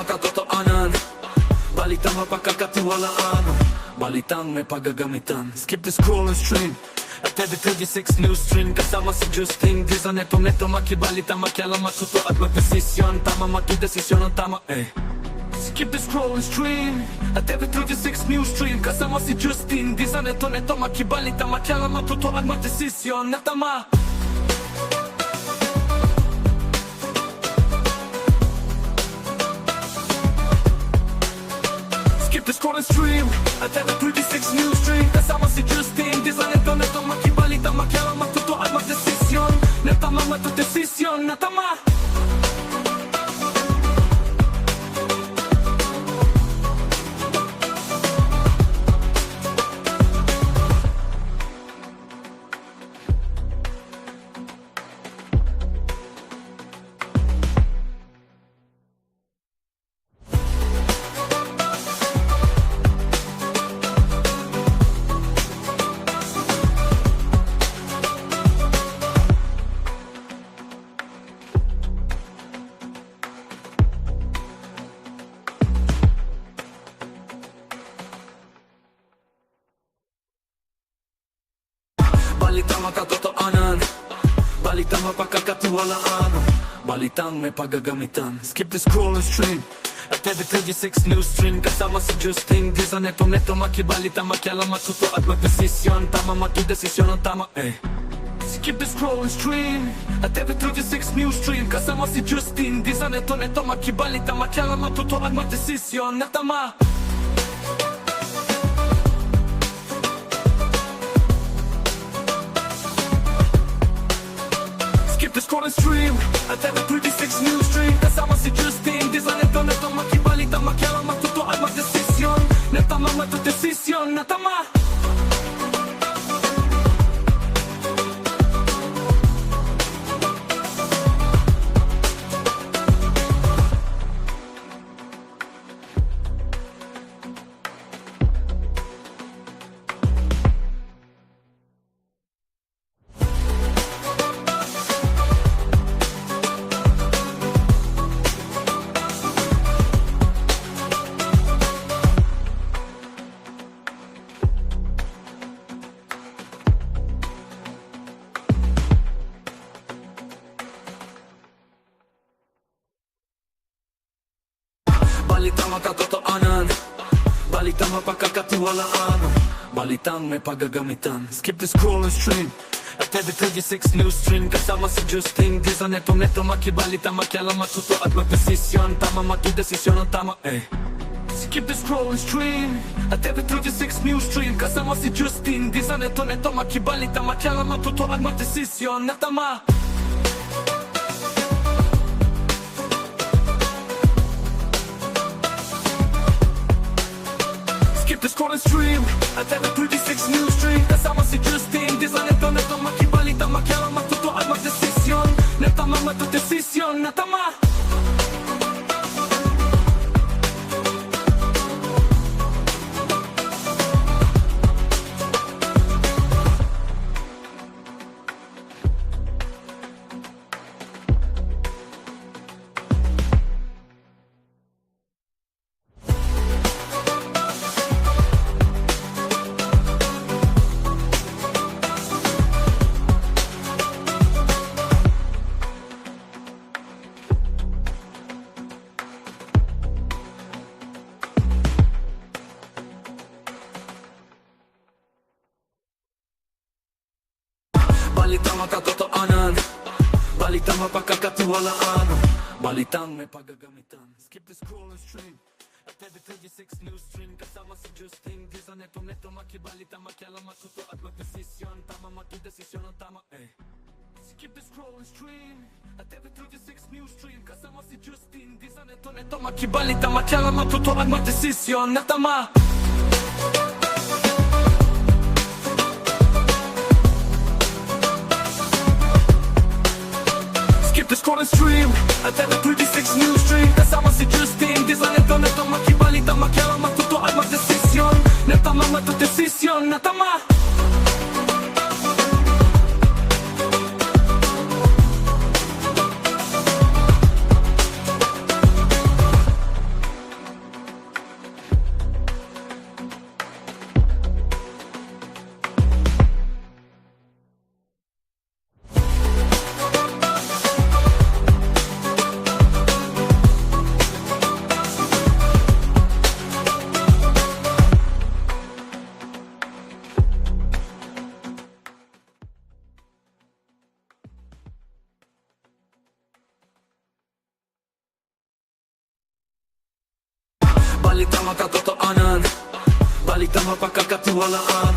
mga katotohanan, balitang mapagkakatiwalaan, balitang may paggagamitan. Skip the scroll and stream at every 36 news stream. Kasama si Justin Diza, neto makibalita, makialam, matuto at magdesisyon. Tama matudesisyon ang tama Skip the scroll and stream at every 36 news stream. Kasama si Justin Diza, neto makibalita, makialam, matuto at magdesisyon na tama. Skip the scroll and stream at every 36 news stream. Kasama si Justin Diza, neto makibalita, makialam, matuto at magdesisyon na tama, matudesisyon na tama. Balitang makatotohanan, balitang mapagkakatiwalaan, balitang may paggagamitan. Skip the scroll and stream at every 36 news stream. Kasama si Justin Diza, neto makibalita, makialam, matuto at magdesisyon. Tama matudesisyon ang tama Skip the scroll and stream at every 36 news stream. Kasama si Justin Diza, neto makibalita, makialam, matuto at magdesisyon na tama. Skip the scroll and stream at every 36 news stream. Kasama si Justin Diza, neto makibalita, makialam, matuto at magdesisyon na tama, matudesisyon na tama. Balitang makatotohanan, balitang mapagkakatiwalaan, balitang may paggagamitan. Skip the scroll and stream at every 36 news stream. Kasama si Justin Diza, neto makibalita, makialam, matuto at magdesisyon. Tama matudesisyon ang tama Skip the scroll and stream at every 36 news stream. Kasama si Justin Diza, neto makibalita, makialam, matuto at magdesisyon na tama. Skip the scroll and stream at every 36 news stream. Kasama si Justin Diza, neto makibalita, makialam, matuto at magdesisyon na tama, matudesisyon na tama. Balitang makatotohanan, balitang mapagkakatiwalaan, balitang may paggagamitan. Skip the scroll and stream at every 36 news stream. Kasama si Justin Diza, neto makibalita, makialam, matuto at magdesisyon. Tama matudesisyon ang tama Skip the scroll and stream at every 36 news stream. Kasama si Justin Diza, neto makibalita, makialam, matuto at magdesisyon na tama. Skip the scroll and stream at every 36 news stream. Kasama si Justin Diza, neto makibalita, makialam, matuto at magdesisyon na tama, matudesisyon na tama. Balitang makatotohanan, balitang mapagkakatiwalaan,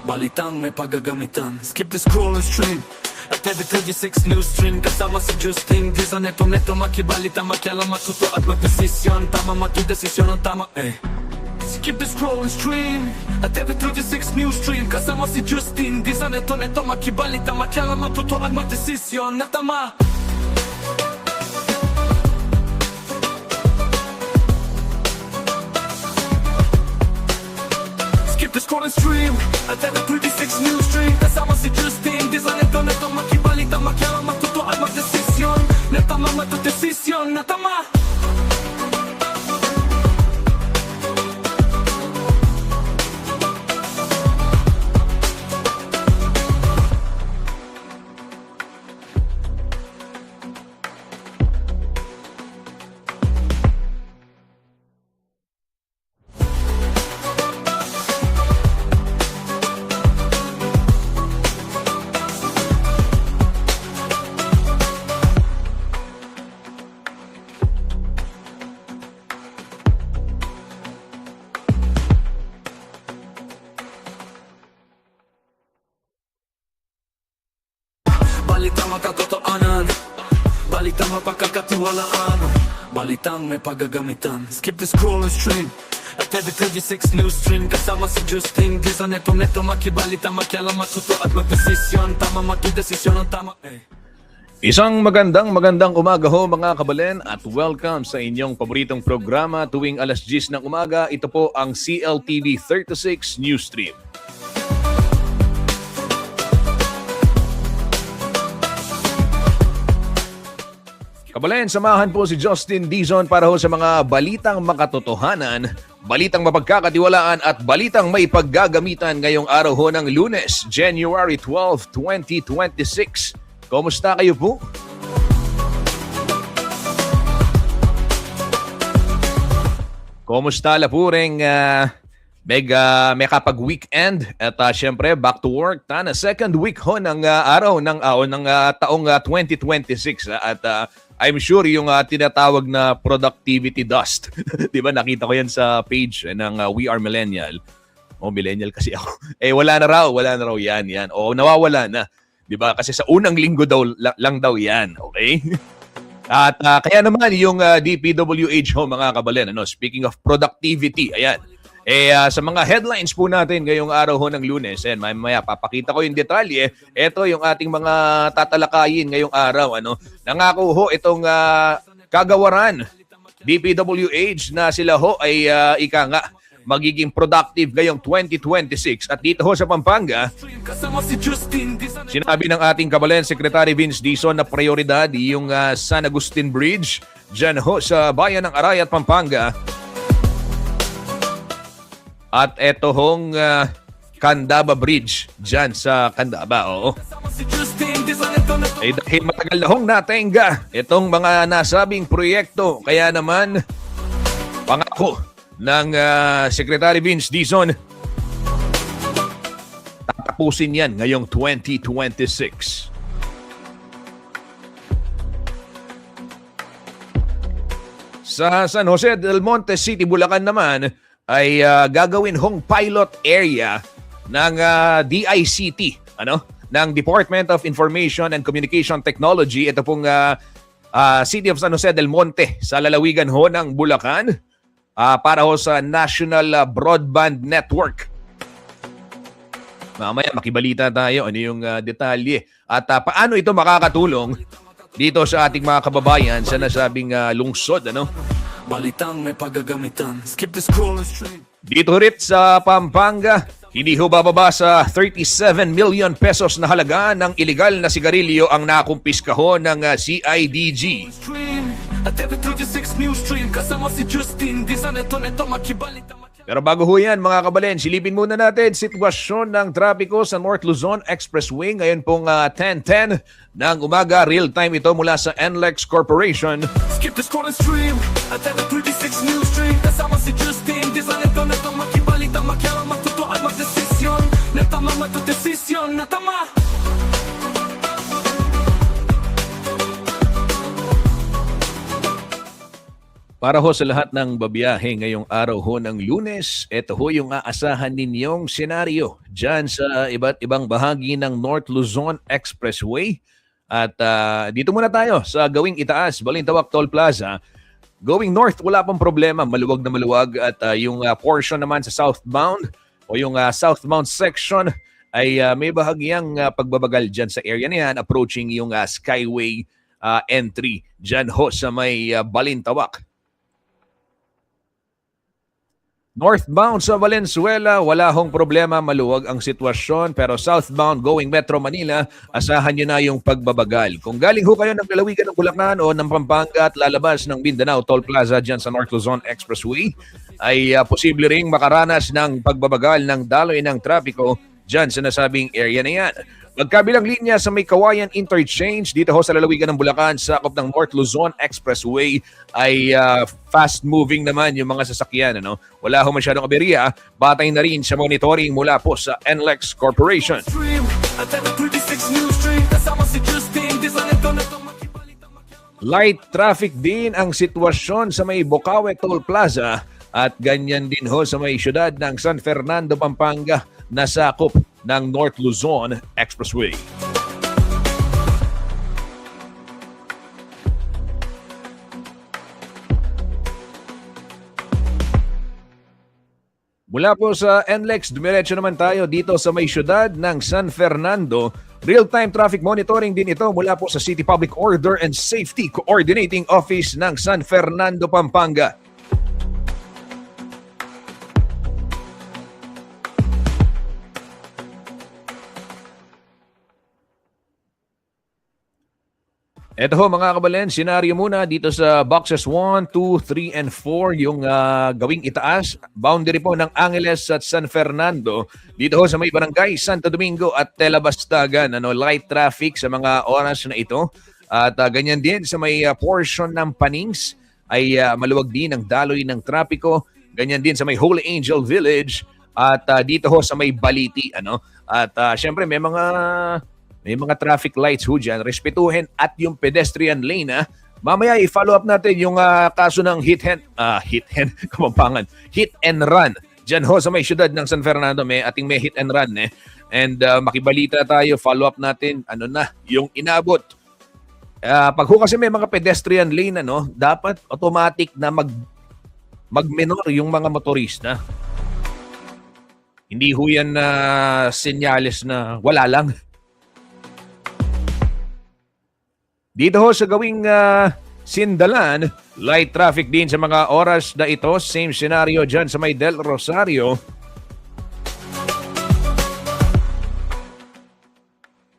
balitang may paggagamitan. Skip the scroll and stream at every 36 news stream. Kasama si Justin Dizon, neto makibalita, makialam, matuto at magdesisyon. Tama magdesisyon ang tama, Skip the scroll and stream at every 36 news stream. Kasama si Justin Dizon, neto makibalita, makialam, matuto at magdesisyon na tama. Skip the scroll and stream at every 36 news stream. Kasama si Justin Dizon, neto makibalita, makialam, matuto at magdesisyon na tama, magdesisyon na tama. Balitang makatotohanan, balitang mapagkakatiwalaan, balitang may paggagamitan. Skip the scroll and stream at every 36 news stream. Kasama si Justin Dizon, neto makibalita, makialam, matuto at magdesisyon. Tama magdesisyon ang tama, Isang magandang umaga ho mga kabalen at welcome sa inyong paboritong programa tuwing alas 10 ng umaga. Ito po ang CLTV 36 News Stream. Kabalen, samahan po si Justin Dizon para ho sa mga balitang makatotohanan, balitang mapagkakatiwalaan at balitang may paggagamitan ngayong araw ho ng Lunes, January 12, 2026. Kumusta kayo po? Kumusta la po rin may kapag-weekend at syempre back to work na second week ho ng araw ng taong 2026 at I'm sure yung tinatawag na productivity dust. 'Di ba? Nakita ko 'yan sa page ng We Are Millennial. Millennial kasi ako. Wala na raw 'yan. Nawawala na. 'Di ba? Kasi sa unang linggo daw lang daw 'yan, okay? At kaya naman yung DPWH ho mga kabalen, speaking of productivity, ayan. Sa mga headlines po natin ngayong araw ho ng Lunes, mamaya papakita ko yung detalye. Ito yung ating mga tatalakayin ngayong araw. Nangako ho itong kagawaran, DPWH, na sila ho ay magiging productive ngayong 2026. At dito ho sa Pampanga, sinabi ng ating kabalen Secretary Vince Dizon na prioridad yung San Agustin Bridge dyan ho sa bayan ng Arayat, Pampanga. At eto hong Candaba Bridge dyan sa Candaba, dahil matagal na hong natenga itong mga nasabing proyekto. Kaya naman, pangako ng Secretary Vince Dizon, tatapusin yan ngayong 2026. Sa San Jose del Monte City, Bulacan naman, ay gagawin hong pilot area ng DICT, ng Department of Information and Communication Technology. Ito pong City of San Jose del Monte sa lalawigan ho ng Bulacan para ho sa National Broadband Network. Mamaya makibalita tayo ano yung detalye at paano ito makakatulong dito sa ating mga kababayan sa nasabing lungsod, balitang may paggagamitan. Skip the scroll and stream. Dito rin sa Pampanga, hindi ho bababa sa 37 million pesos na halaga ng iligal na sigarilyo ang nakumpiska ho ng CIDG. At every 36 news stream, kasama si Justin Dizon, neto makibalita. Pero bago ho yan mga kabalen, silipin muna natin sitwasyon ng trapiko sa North Luzon Expressway. Ngayon pong 10:10 ng umaga, real time ito mula sa NLEX Corporation. Skip the scroll and stream at every 36 news stream, kasama si Justin Dizon, neto makibalita, makialam, matuto at magdesisyon na tama, magdesisyon na tama. Para ho sa lahat ng babiyahe ngayong araw ho ng Lunes, ito ho yung aasahan ninyong senaryo dyan sa iba't ibang bahagi ng North Luzon Expressway. At dito muna tayo sa Gawing Itaas, Balintawak Toll Plaza. Going north, wala pang problema, maluwag na maluwag. At yung portion naman sa southbound o yung southbound section ay may bahagyang pagbabagal dyan sa area na yan, approaching yung Skyway entry dyan ho sa may Balintawak. Northbound sa Valenzuela, wala hong problema, maluwag ang sitwasyon. Pero southbound going Metro Manila, asahan nyo na yung pagbabagal. Kung galing ho kayo ng lalawigan ng Bulacan o ng Pampanga at lalabas ng Mindanao Toll Plaza dyan sa North Luzon Expressway, ay posible ring makaranas ng pagbabagal ng daloy ng trapiko dyan sa nasabing area na yan. Magkabilang linya sa may Kawayan Interchange dito ho sa lalawigan ng Bulacan, sakop ng North Luzon Expressway ay fast-moving naman yung mga sasakyan. Ano? Wala ho masyadong aberya, batay na rin sa monitoring mula po sa NLEX Corporation. Light traffic din ang sitwasyon sa may Bocaue Toll Plaza at ganyan din ho sa may syudad ng San Fernando, Pampanga na sakop ng North Luzon Expressway. Mula po sa NLEX, dumiretso naman tayo dito sa may syudad ng San Fernando. Real-time traffic monitoring din ito mula po sa City Public Order and Safety Coordinating Office ng San Fernando, Pampanga. Ito ho mga kabalen, senaryo muna dito sa boxes 1, 2, 3, and 4, yung Gawing Itaas, boundary po ng Angeles at San Fernando. Dito ho sa may barangay Santo Domingo at Telabastagan, light traffic sa mga oras na ito. At ganyan din sa may portion ng Panings ay maluwag din ang daloy ng trapiko. Ganyan din sa may Holy Angel Village at dito ho sa may Baliti. At syempre may mga traffic lights ho dyan, respetuhin at yung pedestrian lane. Mamaya i-follow up natin yung kaso ng hit and run. Dyan ho sa may syudad ng San Fernando, may hit and run. And makibalita tayo, follow up natin, yung inabot. Pag ho kasi may mga pedestrian lane, dapat automatic na mag-menor yung mga motorista. Hindi ho yan senyales na wala lang. Dito ho sa Gawing Sindalan, light traffic din sa mga oras na ito. Same scenario dyan sa may Del Rosario.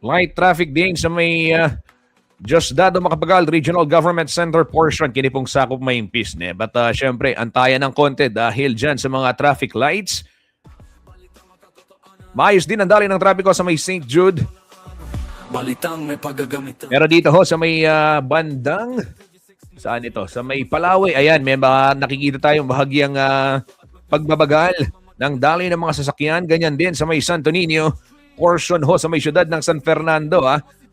Light traffic din sa may Diosdado Macapagal Regional Government Center portion. Kini pong sakop Mayinpis. But syempre, antayan ng konti dahil dyan sa mga traffic lights. Maayos din ang daloy ng trapiko sa may St. Jude. Balitang may paggagamitan. Pero dito ho sa may bandang, saan ito? Sa may Palaway, ayan, may nakikita tayong bahagyang pagbabagal ng daloy ng mga sasakyan. Ganyan din sa may Santo Niño, portion ho sa may syudad ng San Fernando.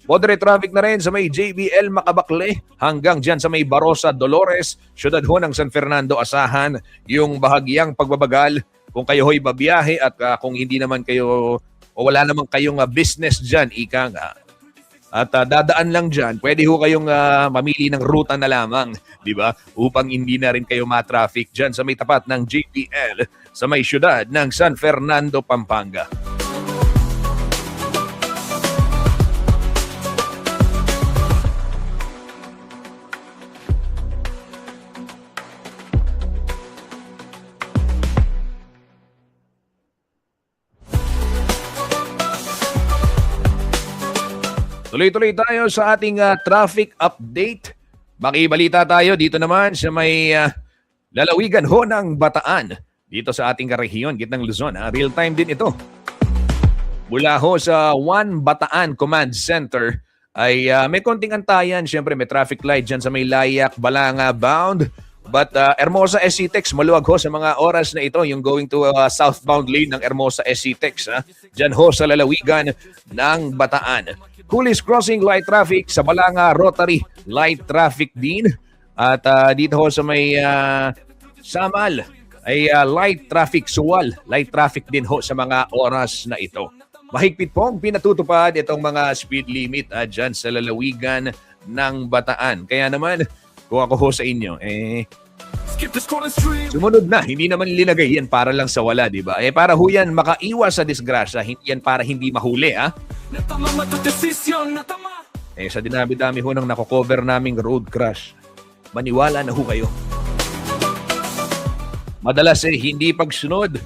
Moderate traffic na rin sa may JBL Macabacle hanggang dyan sa may Barossa Dolores, syudad ho ng San Fernando. Asahan yung bahagyang pagbabagal kung kayo ho'y babiyahe at kung hindi naman kayo o wala naman kayong business dyan, ika nga. At dadaan lang dyan, pwede ho kayong mamili ng ruta na lamang, di ba? Upang hindi na rin kayo ma-traffic dyan sa may tapat ng JPL sa may syudad ng San Fernando, Pampanga. Tuloy-tuloy tayo sa ating traffic update. Makibalita tayo dito naman sa may lalawigan ho ng Bataan. Dito sa ating karehiyon, gitnang Luzon. Real time din ito. Mula ho sa One Bataan Command Center ay may konting antayan. Siyempre may traffic light dyan sa may Layak, Balanga bound. But Hermosa SC-Tex, maluwag ho sa mga oras na ito, yung going to southbound lane ng Hermosa SC-Tex. Dyan ho sa lalawigan ng Bataan. Coolies Crossing light traffic sa Balanga Rotary, light traffic din. At dito ho sa may Samal ay light traffic suwal. Light traffic din ho sa mga oras na ito. Mahigpit pong pinatutupad itong mga speed limit dyan sa lalawigan ng Bataan. Kaya naman, kung ako ho sa inyo, Skip the scroll and stream. sumunod na. Hindi naman linagay yan para lang sa wala, di ba? Para ho yan makaiwas sa disgrasya. Yan para hindi mahuli, ha? Natama mo ito desisyon, natama. Sa dinami-dami ho ng nakocover naming road crash, maniwala na ho kayo. Madalas hindi pagsunod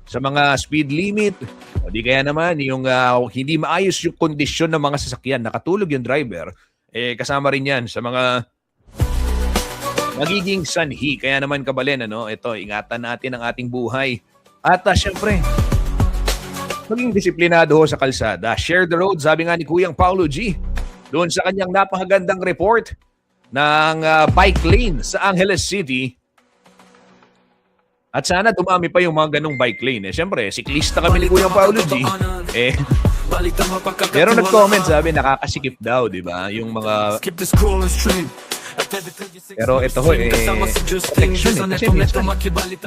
sa mga speed limit. O di kaya naman yung hindi maayos yung kondisyon ng mga sasakyan. Nakatulog yung driver. Kasama rin yan sa mga magiging sanhi. Kaya naman kabalen, ito, ingatan natin ang ating buhay. At syempre, maging disiplinado ho sa kalsada. Share the road, sabi nga ni Kuyang Paulo G. Doon sa kanyang napakagandang report ng bike lane sa Angeles City. At sana dumami pa yung mga ganong bike lane. Siyempre, siklista kami ni Kuyang Paulo G. Pero nag-comment, sabi, nakakasikip daw, di ba? Yung mga... Skip the scroll and stream. Pero ito ho, protection kasi minsan,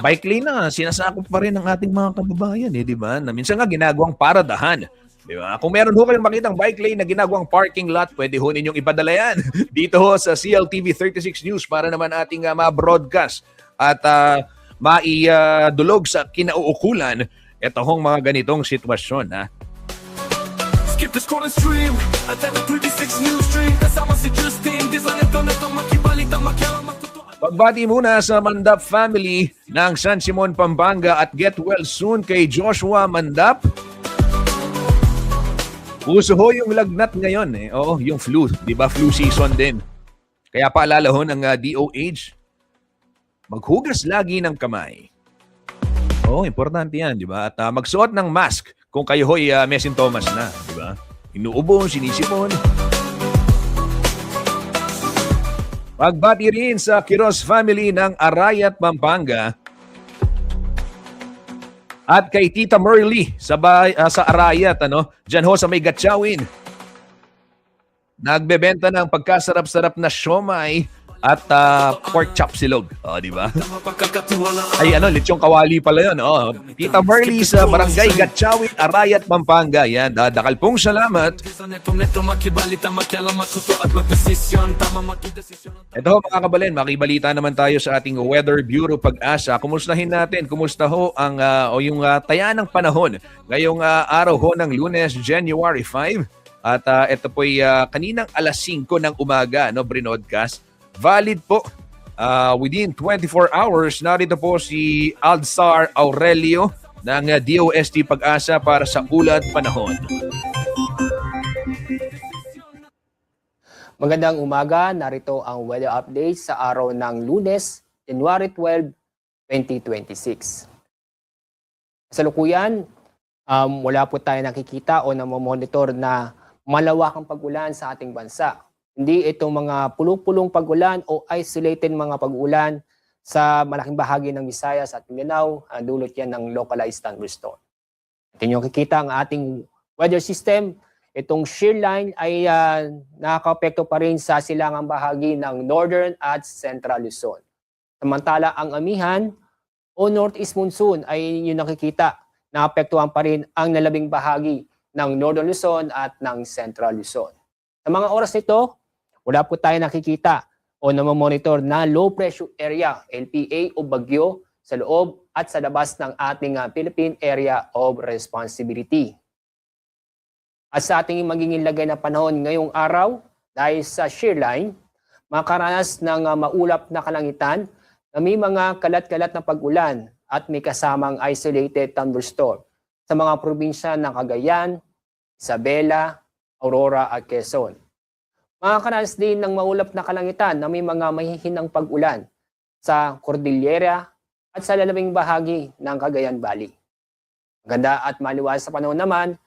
bike lane na, sinasakop pa rin ng ating mga kababayan, di ba? Na minsan nga ginagawang paradahan. Di ba? Kung meron ho kayong makitang bike lane na ginagawang parking lot, pwede ho ninyong ipadala yan dito ho sa CLTV 36 News para naman ating ma-broadcast at maidulog sa kinauukulan ito hong mga ganitong sitwasyon. Skip the scroll and stream. At the 36 News stream. Kasama si Justin. Design ito na itong makibalita makialam magtutuan. Pagbati muna sa Mandap family ng San Simon, Pampanga at get well soon kay Joshua Mandap. Uso ho yung lagnat ngayon. Oo, yung flu. Di ba? Flu season din. Kaya paalala ho ng DOH, maghugas lagi ng kamay. Oo, importante yan. Di ba? At magsuot ng mask kung kayo ho'y may sintomas na. Di ba? Inuubo, sinisipon. Pagbati rin sa Quiroz family ng Arayat, Pampanga. At kay Tita Merly sa Arayat, dyan ho sa may Gatchawin. Nagbebenta ng pagkasarap-sarap na siomay at pork chop silog. O, di ba? Ay, lechong kawali pala yun. Tita Merly sa Barangay Gatchawin, Arayat, Pampanga. Yan, dadakal pong salamat. Ito mga kabalen, makibalita naman tayo sa ating Weather Bureau Pag-asa. Kumustahin natin, kumusta ho ang yung taya ng panahon ngayong araw ho ng Lunes, January 5. At ito po'y kaninang alas 5 ng umaga, brinodcast. Valid po within 24 hours. Narito po si Alzar Aurelio ng DOST Pag-asa para sa ulat panahon. Magandang umaga, narito ang weather update sa araw ng Lunes, January 12, 2026. Kasalukuyan, wala po tayo nakikita o namomonitor na malawakang pag-ulan sa ating bansa. Hindi itong mga pulong-pulong pag-ulan o isolated mga pag-ulan sa malaking bahagi ng Visayas at Mindanao, dulot yan ng localized thunderstorm. Ito nyo kikita ang ating weather system. Itong shear line ay nakaka-apekto pa rin sa silangang bahagi ng Northern at Central Luzon. Samantala ang amihan o Northeast Monsoon ay yung nakikita na apektuhan pa rin ang nalabing bahagi ng Northern Luzon at ng Central Luzon. Sa mga oras nito, wala po tayo nakikita o namomonitor na low pressure area, LPA o bagyo sa loob at sa labas ng ating Philippine Area of Responsibility. At sa ating magiging lagay na panahon ngayong araw, dahil sa shear line, makaranas ng maulap na kalangitan na may mga kalat-kalat na pag-ulan at may kasamang isolated thunderstorm sa mga probinsya ng Cagayan, Isabela, Aurora at Quezon. Makakaranas din ng maulap na kalangitan na may mga mahihinang pag-ulan sa Cordillera at sa lalabing bahagi ng Cagayan Valley. Maganda at maliwanag sa panahon naman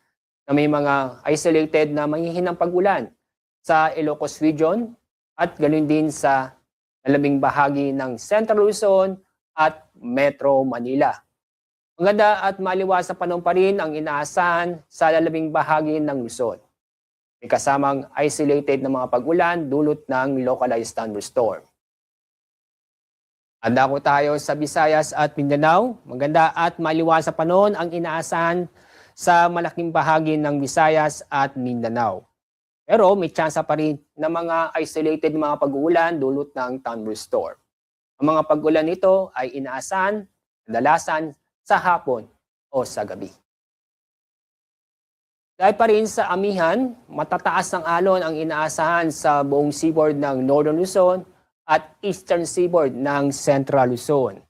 na may mga isolated na mahihinang pag-ulan sa Ilocos Region at ganoon din sa lalabing bahagi ng Central Luzon at Metro Manila. Maganda at maliwanag sa panahon pa rin ang inaasahan sa lalabing bahagi ng Luzon. May kasamang isolated na mga pag-ulan dulot ng localized thunderstorm. Handa ko tayo sa Visayas at Mindanao. Maganda at maliwanag sa panahon ang inaasahan sa malaking bahagi ng Visayas at Mindanao. Pero may tsansa pa rin na mga isolated mga pag-uulan dulot ng thunderstorm. Ang mga pag-ulan nito ay inaasahan kadalasan sa hapon o sa gabi. Dahil pa rin sa amihan, matataas ng alon ang inaasahan sa buong seaboard ng Northern Luzon at Eastern Seaboard ng Central Luzon.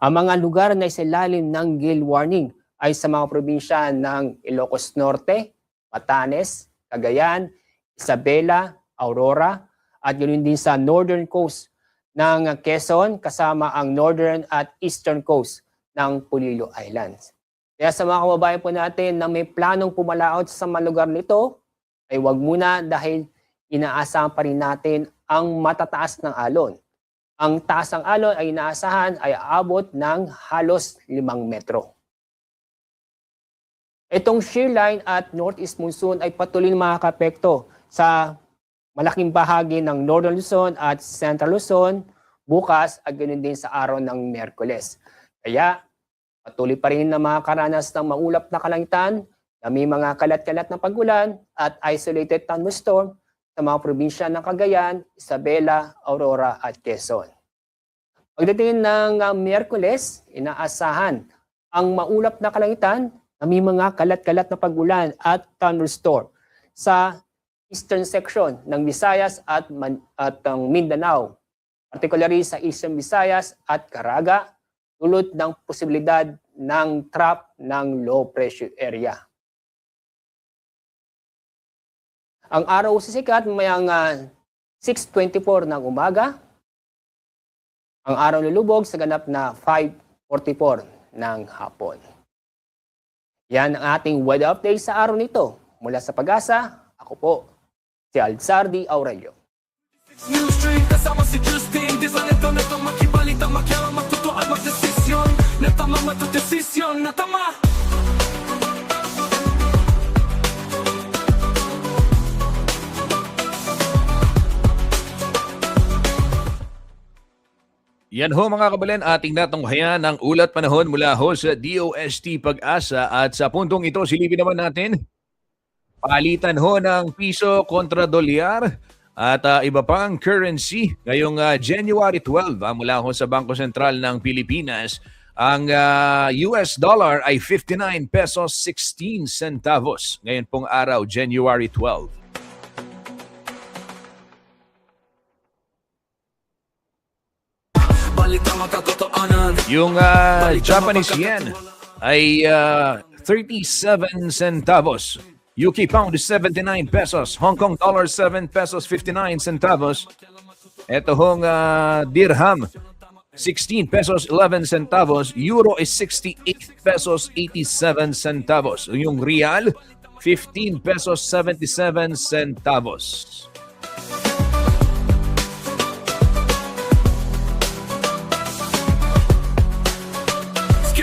Ang mga lugar na isilalim ng gale warning ay sa mga probinsya ng Ilocos Norte, Batanes, Cagayan, Isabela, Aurora, at yun din sa northern coast ng Quezon kasama ang northern at eastern coast ng Polillo Islands. Kaya sa mga kababayan po natin na may planong pumalaot sa mga lugar nito, ay wag muna dahil inaasahan pa rin natin ang matataas ng alon. Ang taas ng alon ay inaasahan ay aabot ng halos 5 metro. Itong shear line at northeast monsoon ay patuloy na makakapekto sa malaking bahagi ng Northern Luzon at Central Luzon bukas at ganoon din sa araw ng Miyerkules. Kaya patuloy pa rin na makakaranas ng maulap na kalangitan na may mga kalat-kalat na pag-ulan at isolated thunderstorm sa mga probinsya ng Cagayan, Isabela, Aurora at Quezon. Pagdating ng Miyerkules, inaasahan ang maulap na kalangitan na may mga kalat-kalat na pag-ulan at thunderstorm sa eastern section ng Visayas at Mindanao, particularly sa Eastern Visayas at Caraga, dulot ng posibilidad ng trap ng low pressure area. Ang araw sisikat mayang 6:24 ng umaga. Ang araw lulubog sa ganap na 5:44 ng hapon. Yan ang ating weather update sa araw nito. Mula sa Pag-asa, ako po, si Alzardi Aurelio. New street, kasama si Justin. Di sa neto makibalita, makialam, magtutuan, magdesisyon. Natama, matudesisyon, natama. Yan ho mga kababayan, ating natunghayan ang ulat panahon mula ho sa DOST Pag-asa at sa puntong ito silipin naman natin palitan ho ng piso kontra dolyar at iba pang currency ngayong January 12 mula ho sa Bangko Sentral ng Pilipinas. Ang US dollar ay 59 pesos 16 centavos ngayon pong araw, January 12. Yung Japanese yen ay 37 centavos. UK pound is 79 pesos. Hong Kong dollar 7 pesos 59 centavos. Ito hong dirham 16 pesos 11 centavos. Euro is 68 pesos 87 centavos. Yung real 15 pesos 77 centavos.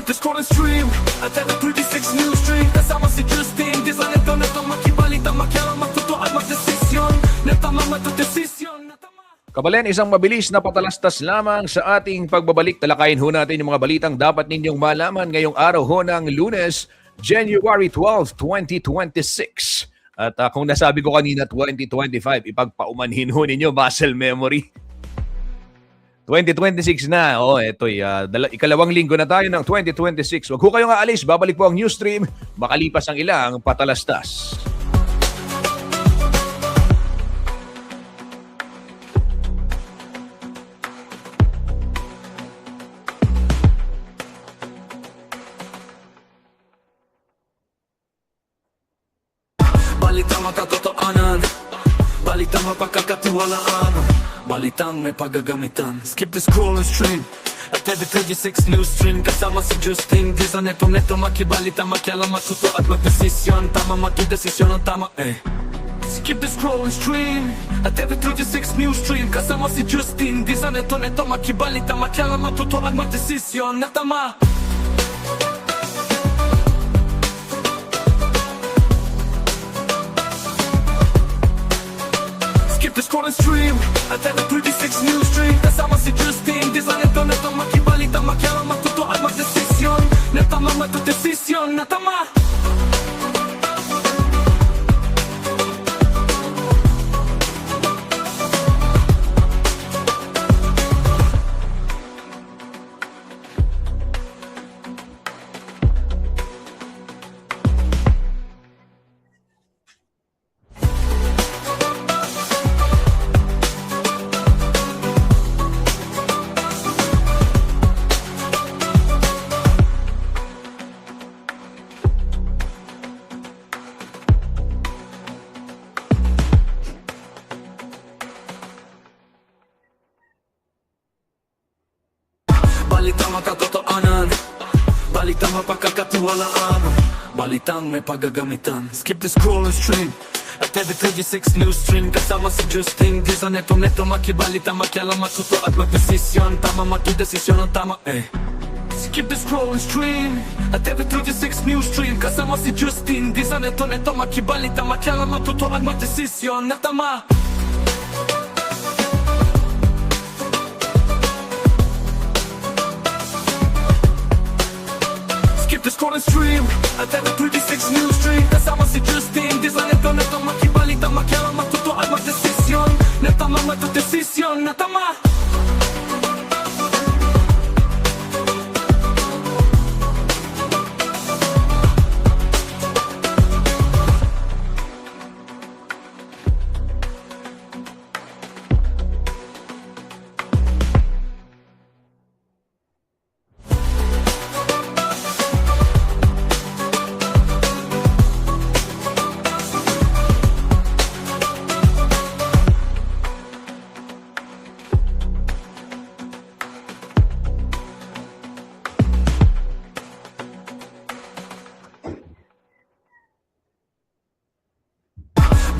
The scroll and stream at the 36 news stream. Kasama si Justin. Di sa neto makibalita, makialam, magtutuan, magdesisyon. Natama, matudesisyon, natama. Kabalen, isang mabilis na patalastas lamang sa ating pagbabalik. Talakayin ho natin yung mga balitang dapat ninyong malaman ngayong araw ho ng Lunes, January 12, 2026. At kung nasabi ko kanina 2025, ipagpaumanhin ho ninyo muscle memory. 2026 na. Ito'y ikalawang linggo na tayo ng 2026. Huwag ho kayong aalis. Babalik po ang news stream. Makalipas ang ilang patalastas. Balitang matatotoanan, balitang mapagkakatiwalaan, balitang may paggagamitan. Skip the scroll and stream at every 36 news stream. Kasama si Justin. Di sa neto makibalita, makialam, matuto at magdesisyon. Tama, magdesisyon ang tama Skip the scroll and stream at every 36 news stream. Kasama si Justin. Di sa neto makibalita, makialam, matuto at magdesisyon na tama. Skip the scroll and stream at the 36 news stream. Kasama si Justin, di sa neto makibalita, makialam, matuto at magdesisyon. Natama matudesisyon, natama. Balitang makatotoanan, balitang mapagkakatiwalaan, balitang may paggagamitan. Skip the scroll and stream at every 36 news stream. Kasama si Justin, di sa neto makibalita, makialam, matuto at magdesisyon. Tama matudesisyon ang tama Skip the scroll and stream at every 36 news stream. Kasama si Justin, di sa neto makibalita, makialam, matuto at magdesisyon na tama. The scroll and stream at the 36 news stream. Kasama si Justin, di sa neto makibalita, makialam, matuto at magdesisyon. Natama matudesisyon, natama.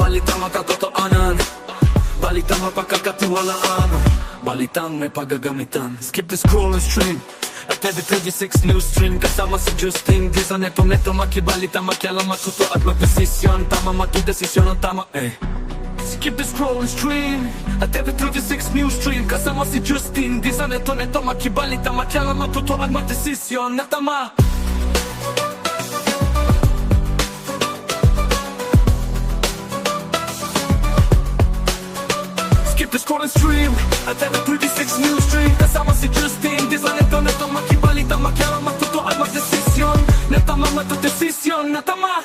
Balitang makatotoanan, balitang mapagkakatiwalaan, balitang may paggagamitan. Skip the scroll and stream at every 36 news stream. Kasama si Justin, di sa neto makibalita, makialam, matuto at magdesisyon. Tama matudesisyon ang tama Skip the scroll and stream at every 36 news stream. Kasama si Justin, di sa neto makibalita, makialam, matuto at magdesisyon na tama. The scroll and stream at the 36 news stream. Kasama si Justin, di sa neto makibalita, makialam, matuto at magdesisyon. Natama matudesisyon, natama.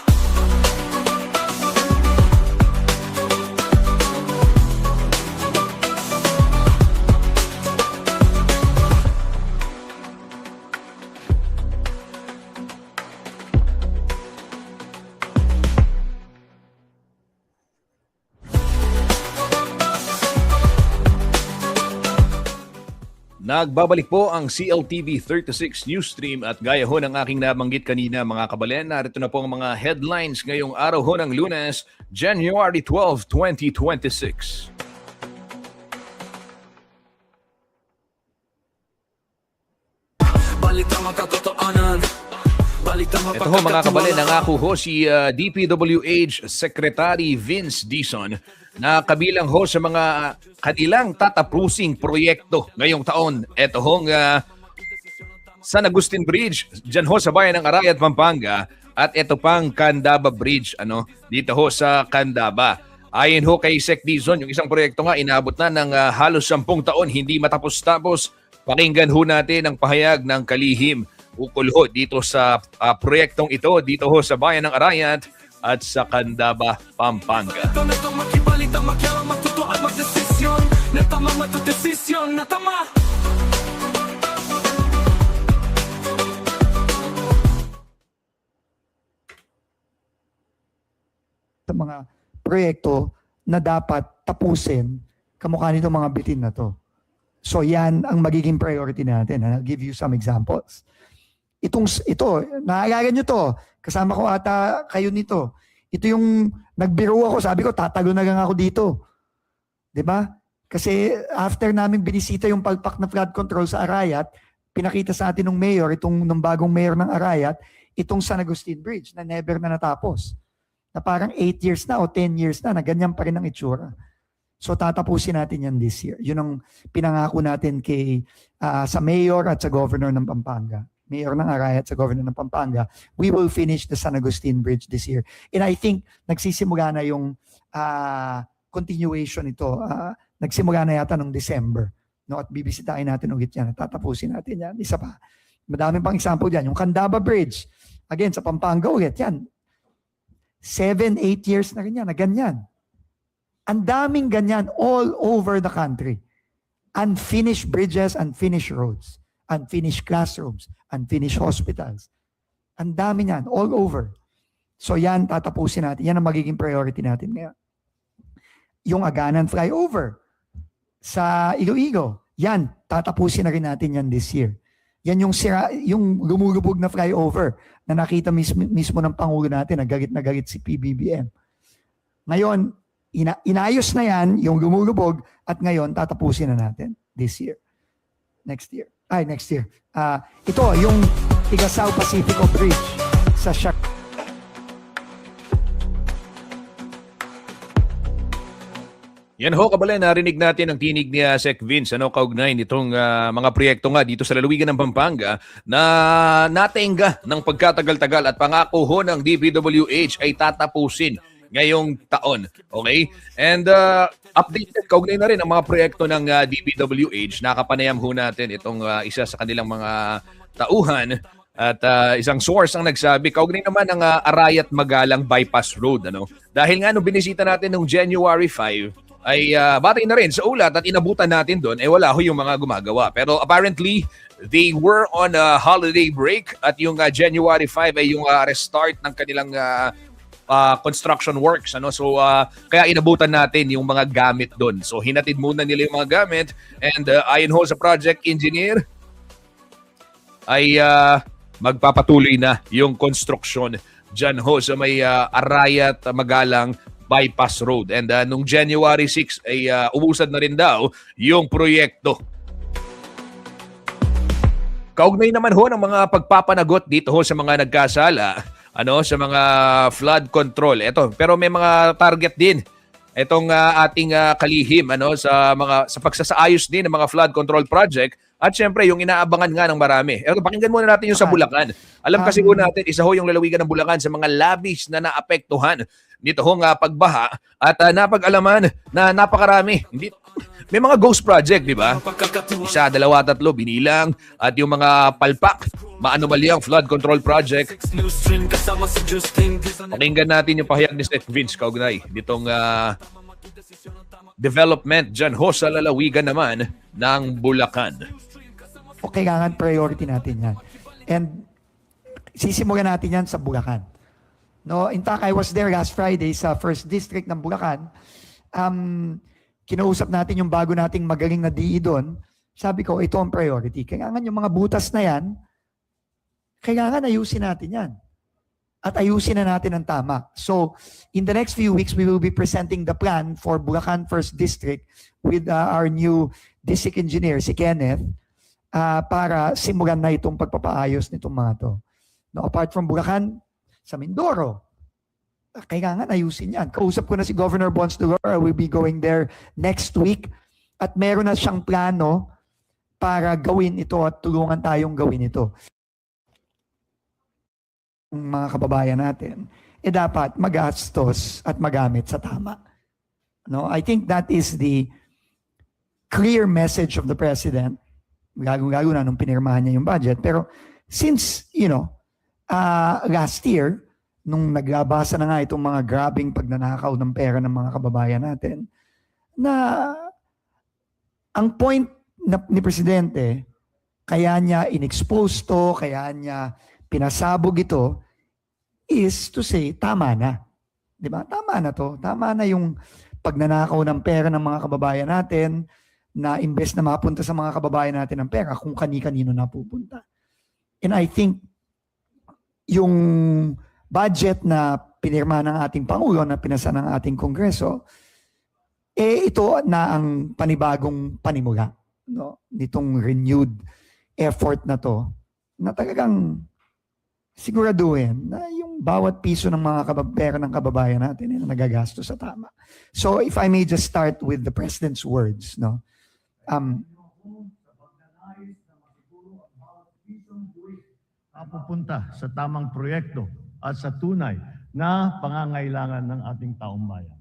Nagbabalik po ang CLTV 36 News Stream at gaya ho ng aking nabanggit kanina mga kabalen, narito na po ang mga headlines ngayong araw ho ng Lunes, January 12, 2026. Balitang makatotoanan, balitang Ito ho mga kabalen, nangako ho si DPWH Secretary Vince Dizon na kabilang ho sa mga kanilang tatapusing proyekto ngayong taon. Ito hong San Agustin Bridge, dyan ho sa bayan ng Arayat, Pampanga, at ito pang Candaba Bridge, dito ho sa Candaba. Ayon ho kay Sec Dizon, yung isang proyekto nga inabot na ng halos 10 taon, hindi matapos-tapos. Pakinggan ho natin ang pahayag ng kalihim ukol ho dito sa proyektong ito, dito ho sa bayan ng Arayat at sa Candaba, Pampanga. Makibalita, makialam, matuto at magdesisyon. Natama matudesisyon, natama. Sa mga proyekto na dapat tapusin, kamukha nito mga bitin na to. So yan ang magiging priority natin. I'll give you some examples. Ito, naaalala nyo to. Kasama ko ata kayo nito. Ito yung nagbiro ako, sabi ko, tatalo na lang ako dito. 'Di ba? Kasi after namin binisita yung palpak na flood control sa Arayat, pinakita sa atin ng mayor, ng bagong mayor ng Arayat, itong San Agustin Bridge na never na natapos. Na parang 8 years na o 10 years na ganyan pa rin ang itsura. So tatapusin natin yan this year. Yun ang pinangako natin kay sa mayor at sa governor ng Pampanga. Mayor ng Arayat sa governor ng Pampanga. We will finish the San Agustin Bridge this year. And I think nagsisimula na yung continuation ito. Nagsimula na yata noong December. No? At bibisitahin natin ulit yan. Tatapusin natin yan. Isa pa. Madaming pang example dyan. Yung Candaba Bridge. Again, sa Pampanga ulit yan. 7-8 years na rin yan. Na ganyan. Ang daming ganyan all over the country. Unfinished bridges, unfinished roads, unfinished classrooms, unfinished hospitals. Ang dami niyan, all over. So yan, tatapusin natin. Yan ang magiging priority natin ngayon. Yung Aganan flyover sa Iloilo, yan, tatapusin na rin natin yan this year. Yan yung yung lumulubog na flyover na nakita mismo ng Pangulo natin, na galit si PBBM. Ngayon, inayos na yan, yung lumulubog, at ngayon, tatapusin na natin this year. Next year. Ito, yung Tigasao Pacifico Bridge sa Yan ho, kabala, narinig natin ang tinig ni Sec Vince, kaugnay nitong mga proyekto nga dito sa lalawigan ng Pampanga na natenga ng pagkatagal-tagal at pangako ho ng DPWH ay tatapusin ngayong taon. Okay? And updated kaugnay na rin ang mga proyekto ng DPWH. Nakapanayam ho natin itong isa sa kanilang mga tauhan at isang source ang nagsabi, kaugnay naman ng Arayat Magalang Bypass Road. Dahil nga nung binisita natin noong January 5, ay batay na rin sa ulat at inabutan natin doon, wala ho yung mga gumagawa. Pero apparently, they were on a holiday break at yung January 5 ay yung restart ng kanilang construction works. So, kaya inabutan natin yung mga gamit doon. So, hinatid muna nila yung mga gamit and ayon ho sa project engineer, ay magpapatuloy na yung construction dyan ho sa may Arayat Magalang Bypass Road. And nung January 6 ay umusad na rin daw yung proyekto. Kaugnay naman ho ng mga pagpapanagot dito ho sa mga nagkasala, sa mga flood control. Pero may mga target din itong ating kalihim sa pagsasaayos din ng mga flood control project. At syempre, yung inaabangan nga ng marami. Pakinggan muna natin yung sa Bulacan. Alam kasi ho natin, isa ho yung lalawigan ng Bulacan sa mga labis na naapektuhan nito hong pagbaha at napag-alaman na napakarami. May mga ghost project, di ba? Isa, dalawa, tatlo, binilang. At yung mga palpak, maanomalyang flood control project. Pakinggan natin yung pahayag ni Sec Vince kaugnay nitong development dyan ho sa lalawigan naman ng Bulacan. Kailangan priority natin yan. And sisimulan natin yan sa Bulacan. In fact, I was there last Friday sa 1st District ng Bulacan. Kinausap natin yung bago nating magaling na DE doon. Sabi ko, ito ang priority. Kailangan yung mga butas na yan, kailangan ayusin natin yan. At ayusin na natin ang tama. So, in the next few weeks, we will be presenting the plan for Bulacan 1st District with our new district engineer, si Kenneth, para simulan na itong pagpapaayos nitong mga to. Apart from Bulacan, sa Mindoro, kailangan ayusin yan. Kausap ko na si Governor Bons Dolor, will be going there next week at meron na siyang plano para gawin ito at tulungan tayong gawin ito. Mga kababayan natin, dapat magastos at magamit sa tama. I think that is the clear message of the President, lalo na nung pinirmahan niya yung budget. Pero since, last year, nung naglabasa na nga itong mga grabing pagnanakaw ng pera ng mga kababayan natin, na ang point ni Presidente, kaya niya inexpose to, kaya niya pinasabog ito, is to say, tama na. Diba? Tama na to. Tama na yung pagnanakaw ng pera ng mga kababayan natin, na imbes na mapunta sa mga kababayan natin ng pera, kung kani-kanino na pupunta. And I think, yung budget na pinirma ng ating Pangulo, na pinasa ng ating Kongreso, ito na ang panibagong panimula, nitong renewed effort na to, na talagang siguraduhin na yung bawat piso ng mga pera ng kababayan natin ay nagagastos sa tama. So if I may just start with the President's words, no? Pupunta sa tamang proyekto at sa tunay na pangangailangan ng ating taong bayan.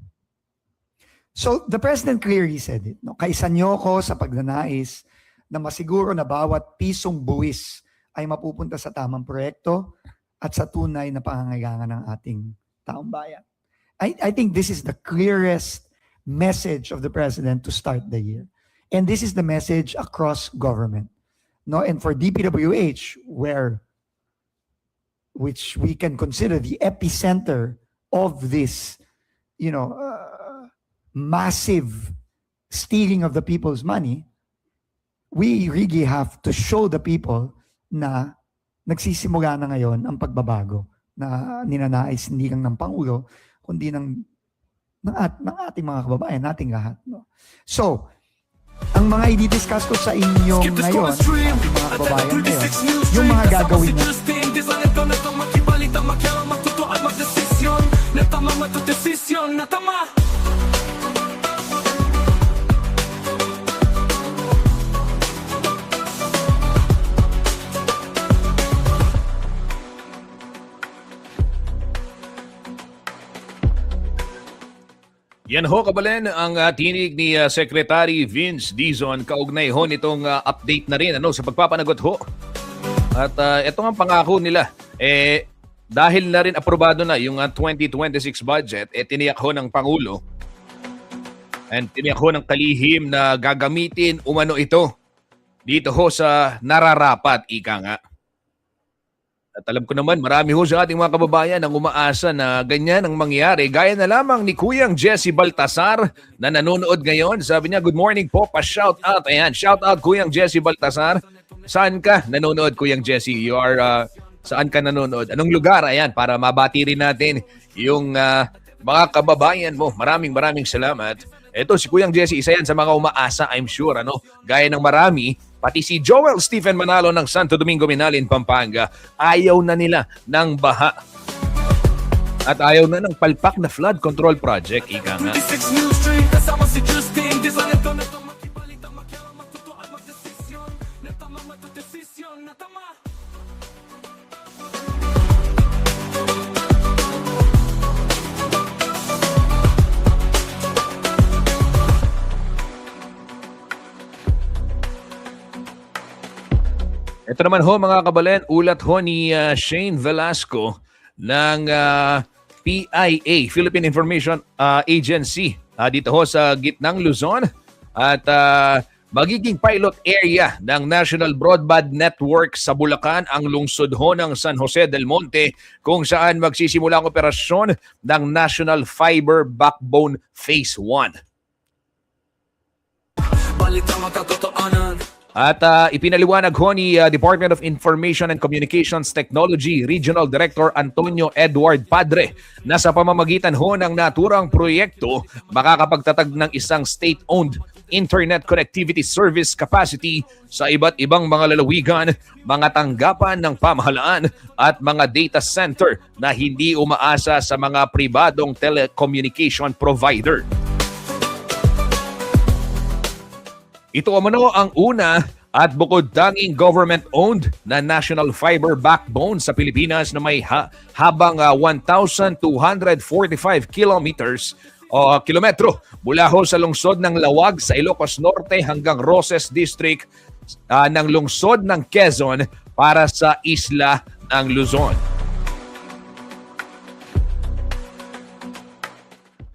So the President clearly said it. No? Kaisa niyo ko sa pagnanais na masiguro na bawat pisong buwis ay mapupunta sa tamang proyekto at sa tunay na pangangailangan ng ating taong bayan. I think this is the clearest message of the President to start the year. And this is the message across government. No? And for DPWH, which we can consider the epicenter of this, massive stealing of the people's money, we really have to show the people na nagsisimula na ngayon ang pagbabago na ninanais hindi lang ng Pangulo, kundi ng ating mga kababayan, nating lahat. No? So, ang mga i-discuss ko sa inyo ngayon, ating mga kababayan ngayon, yung mga gagawin na Yan ho, kabalen, ang tinig ni Secretary Vince Dizon kaugnay ho nitong update na rin sa pagpapanagot ho. At ito ang pangako nila. Dahil na rin aprobado na yung 2026 budget, tiniyak ho ng Pangulo and tiniyak ho ng kalihim na gagamitin umano ito dito ho sa nararapat, ika nga. At alam ko naman, marami ho sa ating mga kababayan ang umaasa na ganyan ang mangyari. Gaya na lamang ni Kuyang Jesse Baltasar na nanonood ngayon. Sabi niya, good morning po, pa-shout out. Ayan, shout out Kuyang Jesse Baltasar. Saan ka nanonood, Kuyang Jesse? You are, saan ka nanonood? Anong lugar? Ayan, para mabati rin natin yung mga kababayan mo. Maraming salamat. Ito, si Kuyang Jesse, isa yan sa mga umaasa, I'm sure. Gaya ng marami, pati si Joel Stephen Manalo ng Santo Domingo, Minalin, Pampanga, ayaw na nila ng baha. At ayaw na ng palpak na flood control project, ika nga. Ito naman ho mga kabalen, ulat ho ni Shane Velasco ng PIA, Philippine Information Agency, dito ho sa gitnang Luzon. At magiging pilot area ng National Broadband Network sa Bulacan ang lungsod ho ng San Jose del Monte, kung saan magsisimula ang operasyon ng National Fiber Backbone Phase 1. Balitang makatotoanan. At ipinaliwanag ho ni Department of Information and Communications Technology Regional Director Antonio Edward Padre na sa pamamagitan ho ng naturang proyekto, makakapagtatag ng isang state-owned internet connectivity service capacity sa iba't ibang mga lalawigan, mga tanggapan ng pamahalaan at mga data center na hindi umaasa sa mga pribadong telecommunication provider. Ito umano ang una at bukod tanging government-owned na national fiber backbone sa Pilipinas na may habang 1,245 kilometro mula ho sa lungsod ng Lawag sa Ilocos Norte hanggang Roses District ng lungsod ng Quezon para sa isla ng Luzon.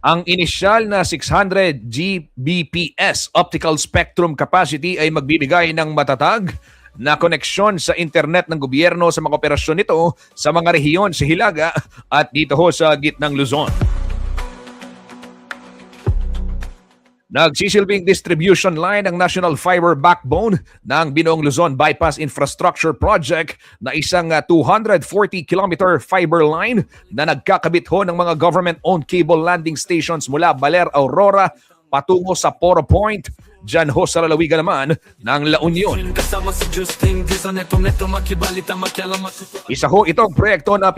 Ang inisyal na 600 Gbps optical spectrum capacity ay magbibigay ng matatag na koneksyon sa internet ng gobyerno sa mga operasyon nito sa mga rehiyon sa Hilaga at dito ho sa gitnang Luzon. Nagsisilbing distribution line ng National Fiber Backbone ng Binoong Luzon Bypass Infrastructure Project na isang 240-kilometer fiber line na nagkakabit ho ng mga government-owned cable landing stations mula Baler, Aurora, patungo sa Poro Point. Diyan ho sa lalawigan naman ng La Union. Kasama si Justin Di sa neto makibalita makialam matuto. Isa ho itong proyekto na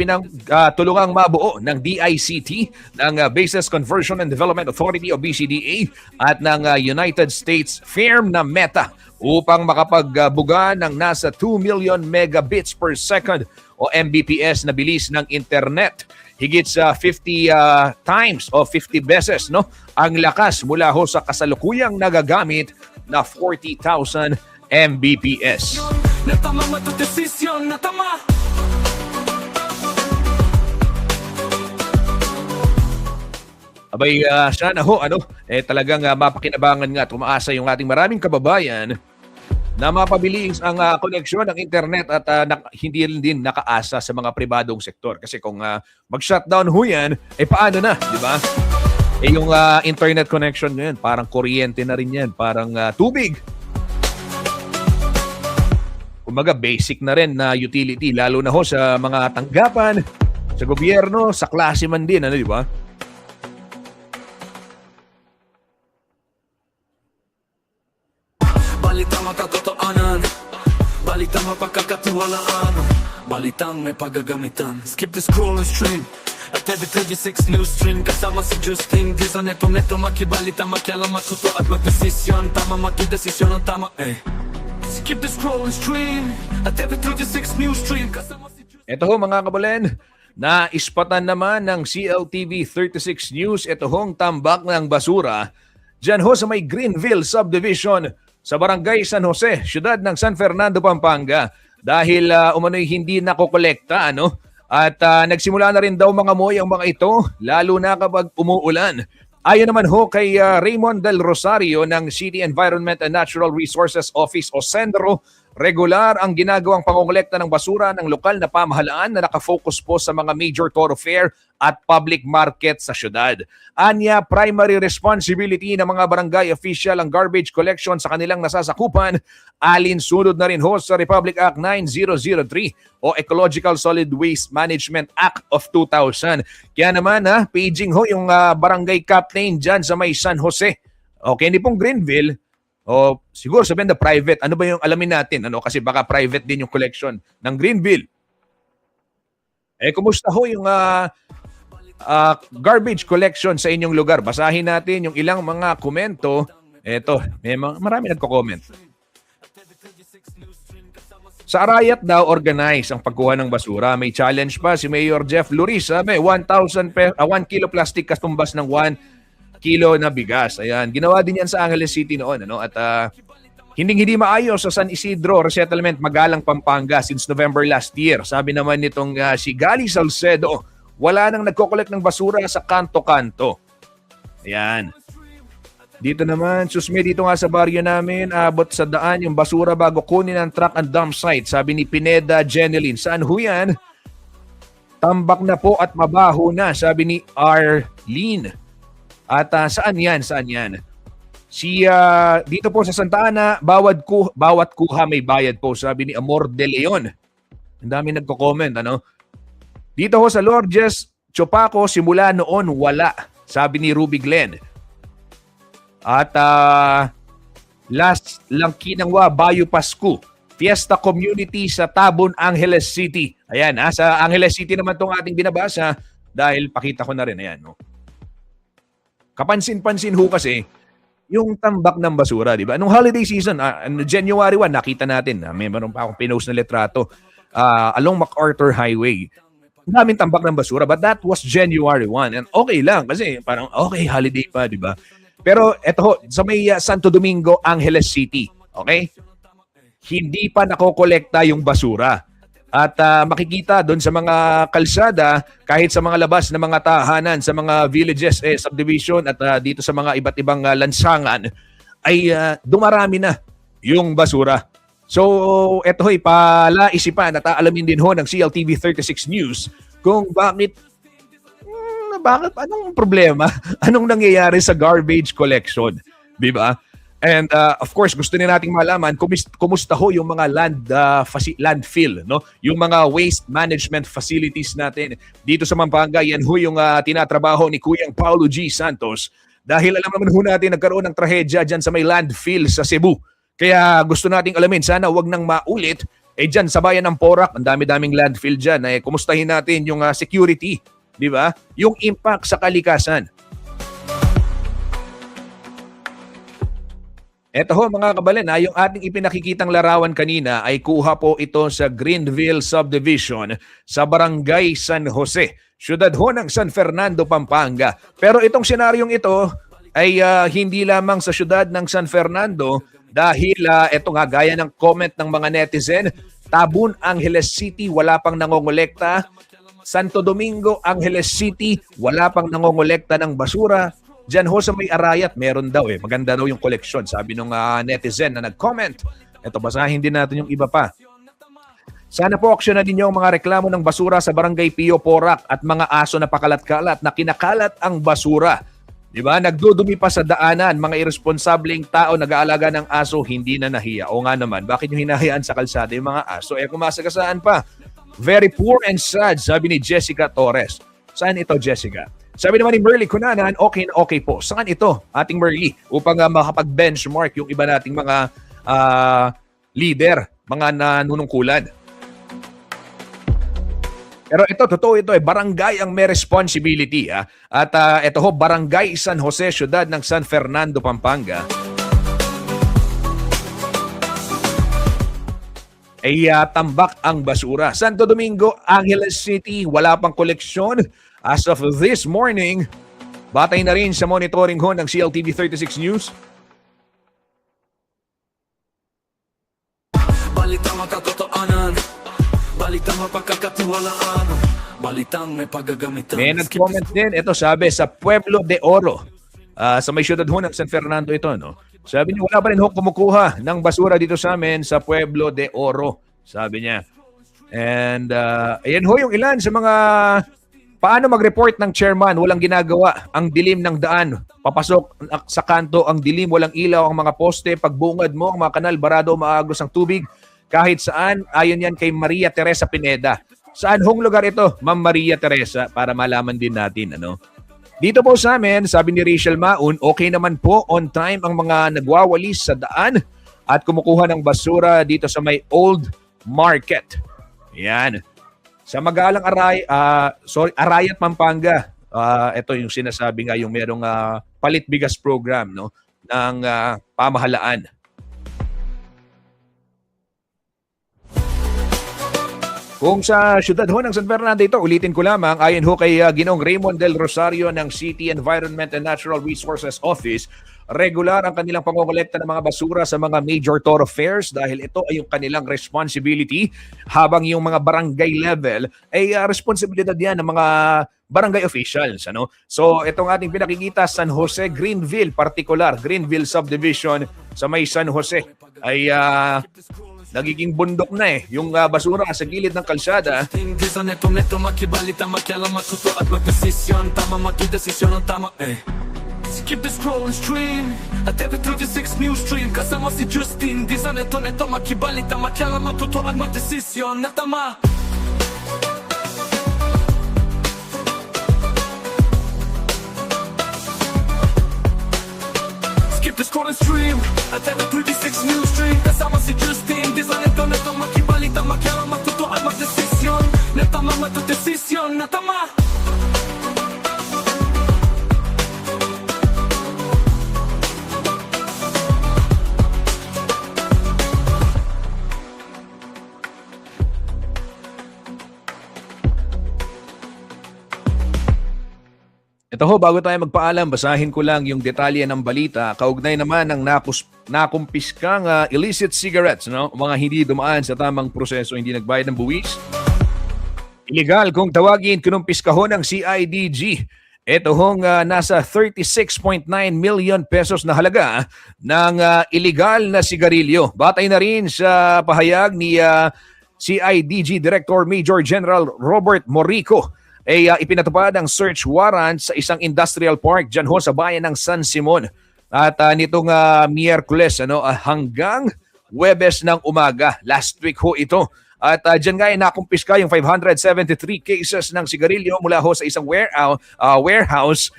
tulungang mabuo ng DICT, ng Basis Conversion and Development Authority o BCDA at ng United States firm na Meta upang makapagbuga ng nasa 2 million megabits per second o Mbps na bilis ng internet. Higit sa 50 times o 50 beses ang lakas mula ho sa kasalukuyang nagagamit na 40,000 Mbps. Natama matutesisyon, natama. Abay, sana ho, talagang mapakinabangan nga, tumaasa yung ating maraming kababayan na mapabilis ang koneksyon ng internet at hindi din nakaasa sa mga pribadong sektor. Kasi kung mag-shutdown ho yan, paano na, di ba? Yung internet connection ngayon, parang kuryente na rin yan, parang tubig. Kumbaga, basic na rin na utility, lalo na ho sa mga tanggapan, sa gobyerno, sa klase man din, di ba? Balitang makatotoanan, balitang mapagkakatiwalaan, balitang may paggagamitan. Skip the scroll and stream at every 36 news stream. Kasama si Justin Di sa neto makibalita makialam matuto at magdesisyon. Tama magdesisyon ang tama Skip the scroll and stream at every 36 news stream. Kasama si Justin. Ito ho mga kabulen, na ispatan naman ng CLTV 36 News, ito hong tambak ng basura dyan ho sa may Greenville Subdivision sa Barangay San Jose, siyudad ng San Fernando, Pampanga. Dahil umano'y hindi nakokolekta, At nagsimula na rin daw mga moy ang mga ito, lalo na kapag umuulan. Ayon naman ho kay Raymond Del Rosario ng City Environment and Natural Resources Office o CENRO, regular ang ginagawang pangongolekta ng basura ng lokal na pamahalaan na nakafocus po sa mga major thoroughfare at public market sa syudad. Anya, primary responsibility ng mga barangay official ang garbage collection sa kanilang nasasakupan, alinsunod na rin ho sa Republic Act 9003 o Ecological Solid Waste Management Act of 2000. Kaya naman paging ho yung barangay captain dyan sa may San Jose. Okay, hindi pong Greenville, o siguro sabihin na private. Ano ba yung alamin natin? Kasi baka private din yung collection ng Greenville. Kumusta ho yung garbage collection sa inyong lugar? Basahin natin yung ilang mga komento. Eto, marami nagko-comment. Sa Arayat daw, organize ang pagkuha ng basura. May challenge pa si Mayor Jeff Luris. May 1 kilo plastic katumbas ng 1 kilo na bigas. Ayan, ginawa din yan sa Angeles City noon. At hindi maayos sa San Isidro Resettlement, Magalang, Pampanga since November last year. Sabi naman nitong si Gali Salcedo, wala nang nagko-collect ng basura sa kanto-kanto. Ayan. Dito naman, susme dito nga sa baryo namin, abot sa daan yung basura bago kunin ang truck and dump site. Sabi ni Pineda Jeneline. Saan ho yan? Tambak na po at mabaho na, sabi ni Arlene. At saan yan? Dito po sa Santa Ana, bawat kuha may bayad po, sabi ni Amor de Leon. Ang dami nagko-comment, Dito ho sa Lourdes, Chopaco, simula noon wala, sabi ni Ruby Glenn. At last lang kinangwa, Bayo Pasko, Fiesta Community sa Tabon, Angeles City. Ayan, sa Angeles City naman itong ating binabasa dahil pakita ko na rin, ayan, Kapansin-pansin ho kasi yung tambak ng basura, di ba? Nung holiday season, January 1, nakita natin, meron pa akong pinost na litrato along MacArthur Highway. Daming tambak ng basura, but that was January 1. And okay lang kasi parang okay, holiday pa, di ba? Pero eto ho, sa may Santo Domingo, Angeles City, okay? Hindi pa nakokolekta yung basura. At makikita doon sa mga kalsada, kahit sa mga labas ng mga tahanan, sa mga villages, subdivision at dito sa mga iba't ibang lansangan, ay dumarami na yung basura. So, eto ho'y palaisipan at aalamin din ho ng CLTV 36 News kung bakit, anong problema, anong nangyayari sa garbage collection, di ba? And of course, gusto din nating malaman kumusta ho yung mga landfill, yung mga waste management facilities natin dito sa Pampanga. Yan ho yung tinatrabaho ni Kuyang Paulo G. Santos Dahil alam naman ho natin nagkaroon ng trahedya dyan sa may landfill sa Cebu. Kaya gusto nating alamin, sana wag nang maulit. Dyan sa bayan ng Porac, ang dami-daming landfill dyan. Kumustahin natin yung security, di ba? Yung impact sa kalikasan. Eto ho mga kabalin, yung ating ipinakikitang larawan kanina ay kuha po ito sa Greenville Subdivision sa Barangay San Jose, siyudad ho ng San Fernando, Pampanga. Pero itong senaryong ito ay hindi lamang sa siyudad ng San Fernando dahil ito nga gaya ng comment ng mga netizen, Tabun, Angeles City, wala pang nangongolekta. Santo Domingo, Angeles City, wala pang nangongolekta ng basura. Diyan ho sa may Arayat, meron daw maganda daw yung koleksyon, sabi ng netizen na nag-comment. Ito, basahin din natin yung iba pa. Sana po aksyonan ninyo ang mga reklamo ng basura sa Barangay Pio Porac at mga aso na pakalat-kalat na kinakalat ang basura. Diba? Nagdudumi pa sa daanan, mga irresponsableng tao nag-aalaga ng aso, hindi na nahiya. O nga naman, bakit nyo hinahayaan sa kalsada yung mga aso? Kumasagasaan pa. Very poor and sad, sabi ni Jessica Torres. Saan ito, Jessica? Sabi naman ni Merly Cunanan, okay po. Saan ito, ating Merly? Upang makapag-benchmark yung iba nating mga leader, mga nanunungkulan. Pero ito, totoo ito, barangay ang may responsibility. At ito ho, Barangay San Jose, siyudad ng San Fernando, Pampanga. Ay tambak ang basura. Santo Domingo, Angeles City, wala pang koleksyon. As of this morning, batay na rin sa monitoring ho ng CLTV 36 News. Balitang makatotoanan, balitang mapagkakatiwalaan, balitang may paggagamitan. May nag-comment din, ito sabi, sa Pueblo de Oro. Sa may siyudad ho ng San Fernando ito, no? Sabi niya, wala pa rin ho kumukuha ng basura dito sa amin sa Pueblo de Oro, sabi niya. And ayan ho yung ilan sa mga paano mag-report ng chairman, walang ginagawa, ang dilim ng daan, papasok sa kanto, ang dilim, walang ilaw, ang mga poste, pagbungad mo, ang mga kanal, barado, maagos ang tubig, kahit saan, ayon yan kay Maria Teresa Pineda. Saan hong lugar ito, Ma'am Maria Teresa, para malaman din natin, ano? Dito po sa amin, sabi ni Rachel Maun, okay naman po, on time ang mga nagwawalis sa daan at kumukuha ng basura dito sa may Old Market. Yan. Sa Magalang Arayat, Pampanga, ito yung sinasabi nga yung merong palit bigas program, no, ng pamahalaan. Kung sa siyudad ho ng San Fernando ito, ulitin ko lamang, ayon ho kay Ginoong Raymond Del Rosario ng City Environment and Natural Resources Office, regular ang kanilang pangongolekta ng mga basura sa mga major thoroughfares dahil ito ay yung kanilang responsibility, habang yung mga barangay level ay responsibilidad yan ng mga barangay officials. Ano? So itong ating pinakikita, San Jose, Greenville, particular, Greenville Subdivision sa may San Jose ay nagiging bundok na yung basura sa gilid ng kalsada. Hindi sa neto makibalita, makialam, matuto at magdesisyon. Tama, magdesisyon ang tama Skip the scroll and stream at every 36 news stream. Kasama si Justin. Di sa neto makibalita, makialam, matuto at magdesisyon na tama. Skip the scroll and stream at every 36 news stream. Kasama si Justin. Di sa neto makibalita, makialam, matuto at magdesisyon na tama, magdesisyon na tama. Ito ho, bago tayo magpaalam, basahin ko lang yung detalye ng balita. Kaugnay naman ng nakumpiskang illicit cigarettes, no? Mga hindi dumaan sa tamang proseso, hindi nagbayad ng buwis. Illegal kung tawagin, kinumpiska ho ng CIDG. Ito hong nasa 36.9 million pesos na halaga ng illegal na sigarilyo. Batay na rin sa pahayag ni CIDG Director Major General Robert Morico, ipinatupad ang search warrant sa isang industrial park dyan ho sa bayan ng San Simon. At nitong Miyerkules hanggang Huwebes ng umaga, last week ho ito, At dyan nga ay nakumpiska yung 573 cases ng sigarilyo mula ho sa isang warehouse,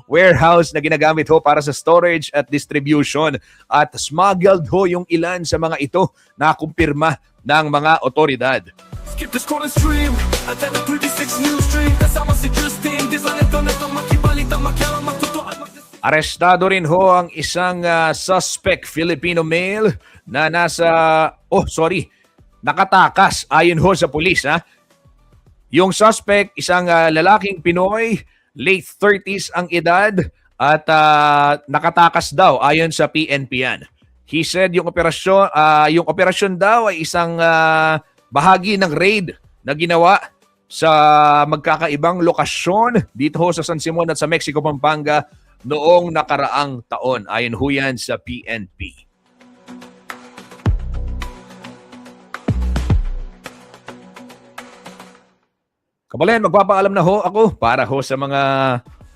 warehouse na ginagamit ho para sa storage at distribution. At smuggled ho yung ilan sa mga ito na kumpirma ng mga otoridad. Skip the scroll and stream at the 36 news stream. Kasama si Justin, di sa neto makibalita, makialam, magtutuan, Arestado rin ho ang isang suspect Filipino male na nakatakas ayon ho sa pulis. Yung suspect, isang lalaking Pinoy, late 30s ang edad at nakatakas daw ayon sa PNP yan. He said yung operasyon daw ay isang bahagi ng raid na ginawa sa magkakaibang lokasyon dito ho sa San Simon at sa Mexico, Pampanga noong nakaraang taon. Ayon ho yan sa PNP. Kababayan, magpapaalam na ho ako para ho sa mga...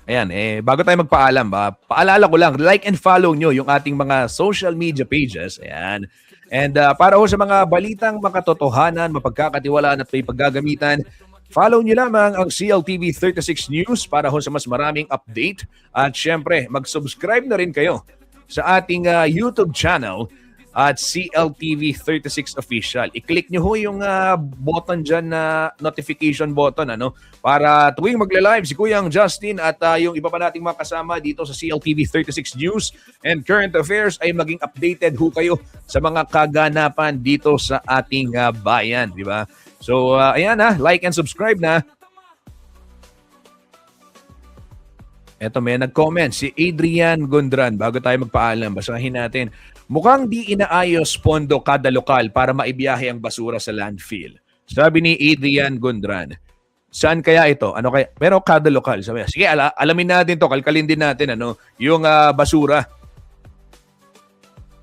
Ayan, bago tayo magpaalam, paalala ko lang, like and follow nyo yung ating mga social media pages. Ayan. And para ho sa mga balitang makatotohanan, mapagkakatiwalaan at may paggagamitan, follow nyo lamang ang CLTV 36 News para ho sa mas maraming update. At syempre, mag-subscribe na rin kayo sa ating YouTube channel at CLTV 36 Official. I-click nyo ho yung button dyan na notification button para tuwing magla-live si Kuyang Justin at yung iba pa nating mga kasama dito sa CLTV 36 News and Current Affairs ay maging updated ho kayo sa mga kaganapan dito sa ating bayan. Di ba? So, ayan like and subscribe na. Eto, may nag-comment si Adrian Gondran. Bago tayo magpaalam, basahin natin. Mukhang di inaayos pondo kada lokal para maibiyahe ang basura sa landfill. Sabi ni Adrian Gondran. Saan kaya ito? Ano kaya? Pero kada lokal. Sabi, sige, alamin natin to. Kalkalin din natin yung basura.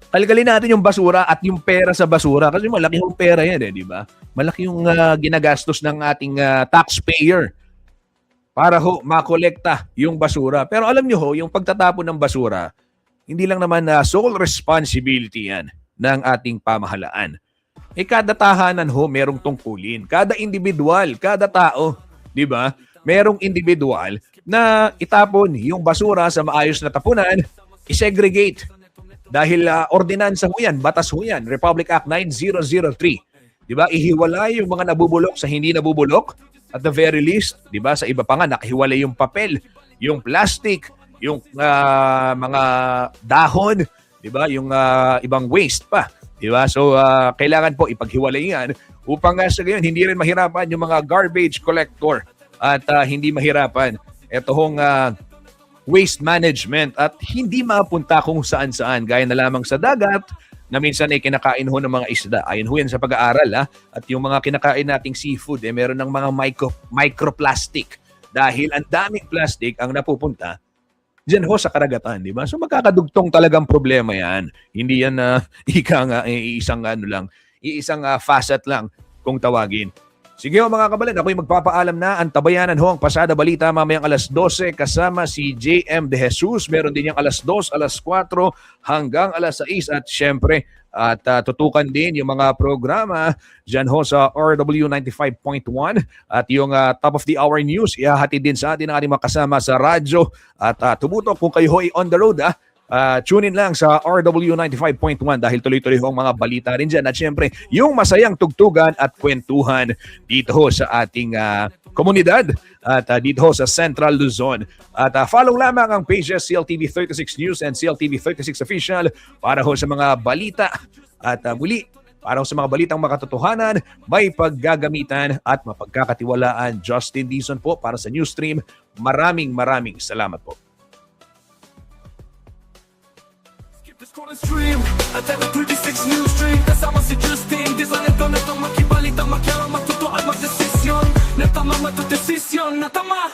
Kalkalin natin yung basura at yung pera sa basura. Kasi malaki yung pera yan, di ba? Malaki yung ginagastos ng ating taxpayer para ho makolekta yung basura. Pero alam nyo ho, yung pagtatapon ng basura, hindi lang naman sole responsibility yan ng ating pamahalaan. Kada tahanan ho, merong tungkulin. Kada individual, kada tao, di ba? Merong individual na itapon yung basura sa maayos na tapunan, isegregate. Dahil ordinansa ho yan, batas ho yan, Republic Act 9003. Di ba? Ihiwalay yung mga nabubulok sa hindi nabubulok. At the very least, di ba, sa iba pa nga, nakahiwalay yung papel, yung plastic, yung mga dahon, di ba, yung ibang waste pa. Di ba? So, kailangan po ipaghiwalay yan upang sa gayon, hindi rin mahirapan yung mga garbage collector at hindi mahirapan itong waste management at hindi mapunta kung saan-saan gaya na lamang sa dagat na minsan ay kinakain ho ng mga isda. Ayon ho yan sa pag-aaral at yung mga kinakain nating seafood meron ng mga microplastic dahil ang daming plastic ang napupunta diyan ho sa karagatan, di ba? So magkakadugtong talagang problema yan. Hindi yan isang facet lang kung tawagin. Sige ho mga kabalan, ako'y magpapaalam na. Antabayanan ho ang pasada balita mamayang alas 12 kasama si JM De Jesus. Meron din yung alas 2, alas 4 hanggang alas 6 at syempre at tutukan din yung mga programa dyan ho sa RW 95.1 at yung top of the hour news ihahatid din sa atin ang ating mga kasama sa radyo at tumutok kung kayo ho ay on the road tune in lang sa RW 95.1 dahil tuloy-tuloy ho ang mga balita rin dyan at syempre yung masayang tugtugan at kwentuhan dito ho sa ating komunidad at dito ho sa Central Luzon. At follow lamang ang pages CLTV 36 News and CLTV 36 Official para ho sa mga balita at muli para ho sa mga balitang makatotohanan, may paggagamitan at mapagkakatiwalaan. Justin Dizon po para sa Newsstream. Maraming salamat po. Scroll and stream at the 36 News Stream. Kasama si Justin, di sa neto makibalita, makialam, magtutuan, magdesisyon. Natama, matudesisyon, natama.